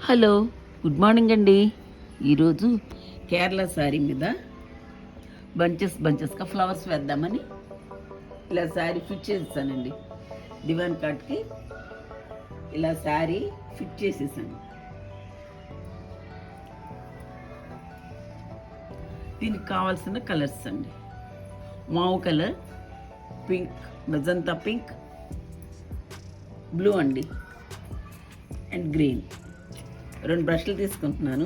Hello, good morning అండి. ఈరోజు కేరళ శారీ మీద బంచెస్గా ఫ్లవర్స్ వేద్దామని ఇలా శారీ ఫిట్ చేసేసానండి. దివాన్ కాట్కి ఇలా శారీ ఫిట్ చేసేసాను. దీనికి కావాల్సిన కలర్స్ అండి: mauve colour, pink, magenta pink, blue అండి, అండ్ గ్రీన్. రెండు బ్రష్లు తీసుకుంటున్నాను.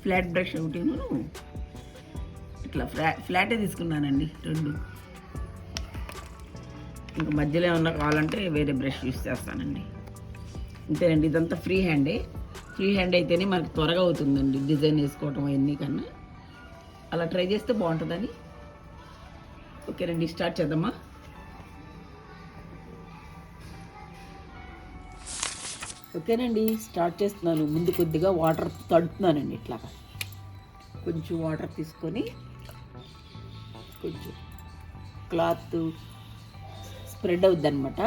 ఫ్లాట్ బ్రష్ ఒకటి, ఇట్లా ఫ్లాటే తీసుకున్నానండి రెండు. ఇంకా మధ్యలో ఏమన్నా కావాలంటే వేరే బ్రష్ యూస్ చేస్తానండి. అంతేనండి. ఇదంతా ఫ్రీ హ్యాండ్ అయితేనే మనకు త్వరగా అవుతుందండి డిజైన్ వేసుకోవటం అవన్నీ కన్నా. అలా ట్రై చేస్తే బాగుంటుందని. ఓకేనండి, స్టార్ట్ చేద్దామా? ఓకేనండి, స్టార్ట్ చేస్తున్నాను. ముందు కొద్దిగా వాటర్ తడుపుతున్నానండి. ఇట్లా కొంచెం వాటర్ తీసుకొని కొంచెం క్లాత్ స్ప్రెడ్ అవుద్ది అనమాట.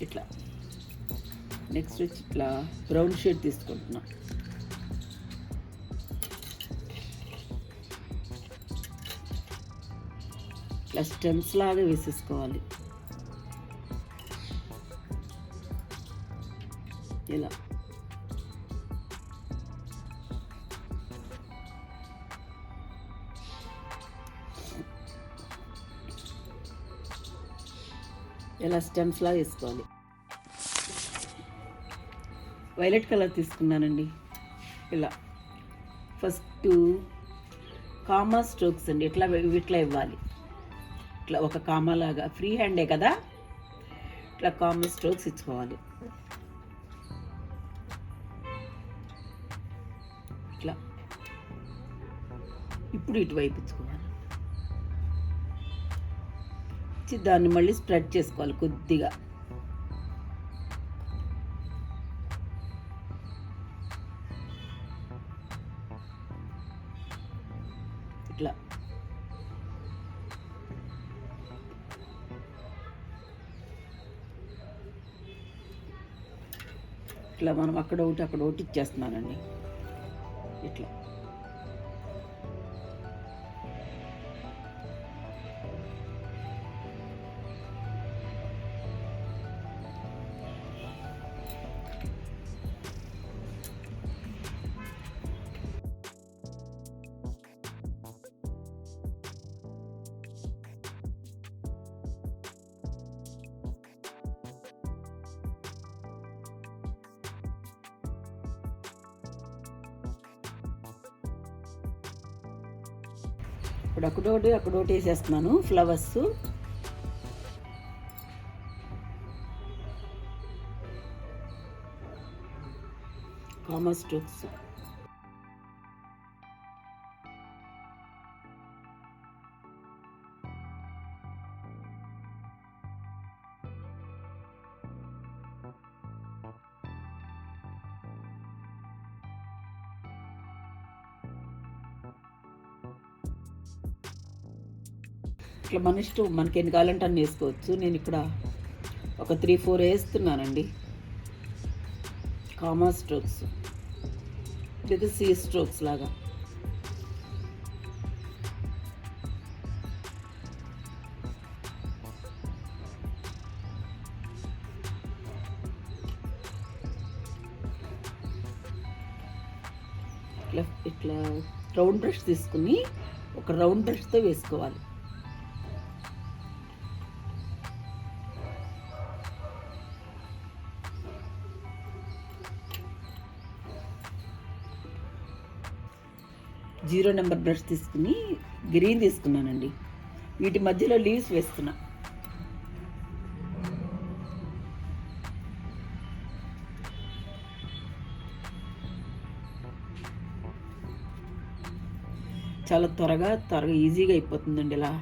ఇట్లా నెక్స్ట్ వచ్చి ఇట్లా బ్రౌన్ షేడ్ తీసుకుంటున్నా. ఇట్లా స్టెమ్స్ లాగా వేసేసుకోవాలి. ఇలా స్టెమ్స్ లాగా వేసుకోవాలి. వైలెట్ కలర్ తీసుకున్నానండి. ఇలా ఫస్ట్ కామా స్ట్రోక్స్ అండి. ఇట్లా ఇవ్వాలి. ఇట్లా ఒక కామా లాగా, ఫ్రీ హ్యాండే కదా, ఇట్లా కామా స్ట్రోక్స్ ఇచ్చుకోవాలి. ఇట్లా ఇప్పుడు ఇటువైపు ఇచ్చుకోవాలి. దాన్ని మళ్ళీ స్ప్రెడ్ చేసుకోవాలి కొద్దిగా. ఇట్లా ఇట్లా మనం అక్కడ ఒకటి ఇచ్చేస్తున్నానండి. ఇట్లా ఇప్పుడు అక్కడోటి వేసేస్తున్నాను ఫ్లవర్స్. Comma strokes. ఇట్లా మన ఇష్టం, మనకి ఎన్ని కావాలంటే అన్ని వేసుకోవచ్చు. నేను ఇక్కడ ఒక 3-4 వేస్తున్నానండి కామా స్ట్రోక్స్, లేదా సీ స్ట్రోక్స్ లాగా. ఇట్లా రౌండ్ బ్రష్ తీసుకుని ఒక రౌండ్ బ్రష్తో వేసుకోవాలి. జీరో నెంబర్ బ్రష్ తీసుకుని గ్రీన్ తీసుకున్నానండి. వీటి మధ్యలో లీవ్స్ వేస్తున్నా. చాలా త్వరగా ఈజీగా అయిపోతుందండి ఇలా.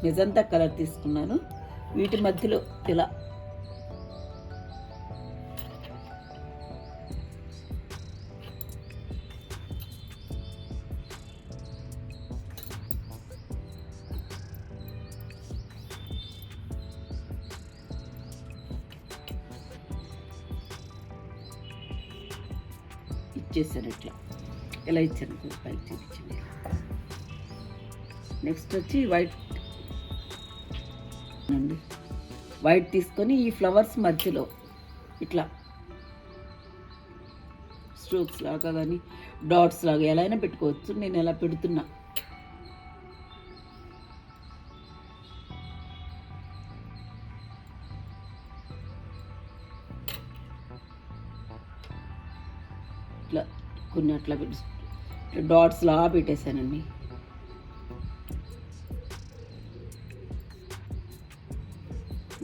మెజంతా కలర్ తీసుకున్నాను. వీటి మధ్యలో ఇలా ఇచ్చేసాను. ఇలా ఇచ్చాను. పైకి చూపించండి. నెక్స్ట్ వచ్చి వైట్ అండి. వైట్ తీసుకొని ఈ ఫ్లవర్స్ మధ్యలో ఇట్లా స్ట్రోక్స్ లాగా కానీ డాట్స్ లాగా ఎలా అయినా పెట్టుకోవచ్చు. నేను ఎలా పెడుతున్నా. ఇట్లా కొన్ని అట్లా ఇట్లా డాట్స్ లాగా పెట్టేశానండి.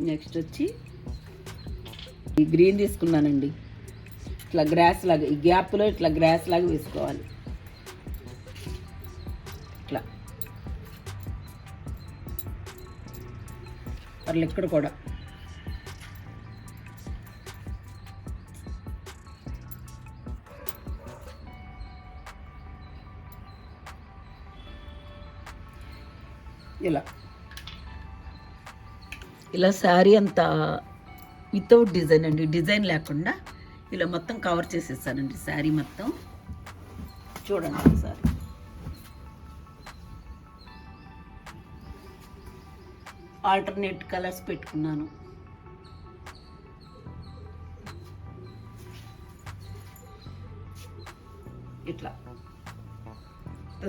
నెక్స్ట్ వచ్చి ఈ గ్రీన్ తీసుకున్నానండి. ఇట్లా గ్రాస్ లాగా ఈ గ్యాప్లో ఇట్లా గ్రాస్ లాగా వేసుకోవాలి. ఇట్లా అట్లా ఇక్కడ కూడా ఇలా శారీ అంతా వితౌట్ డిజైన్ అండి, డిజైన్ లేకుండా ఇలా మొత్తం కవర్ చేసేసానండి శారీ మొత్తం. చూడండి ఒకసారి. ఆల్టర్నేట్ కలర్స్ పెట్టుకున్నాను. ఇట్లా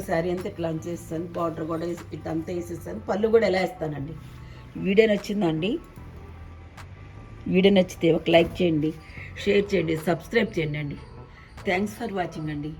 శారీ అంతా ఇట్లా చేస్తాను. బార్డర్ కూడా ఇట్లా అంతా వేసేస్తాను. పళ్ళు కూడా ఎలా వేస్తానండి. వీడియో నచ్చిందండి. వీడియో నచ్చితే ఒక లైక్ చేయండి, షేర్ చేయండి, సబ్స్క్రైబ్ చేయండి అండి. థ్యాంక్స్ ఫర్ వాచింగ్ అండి.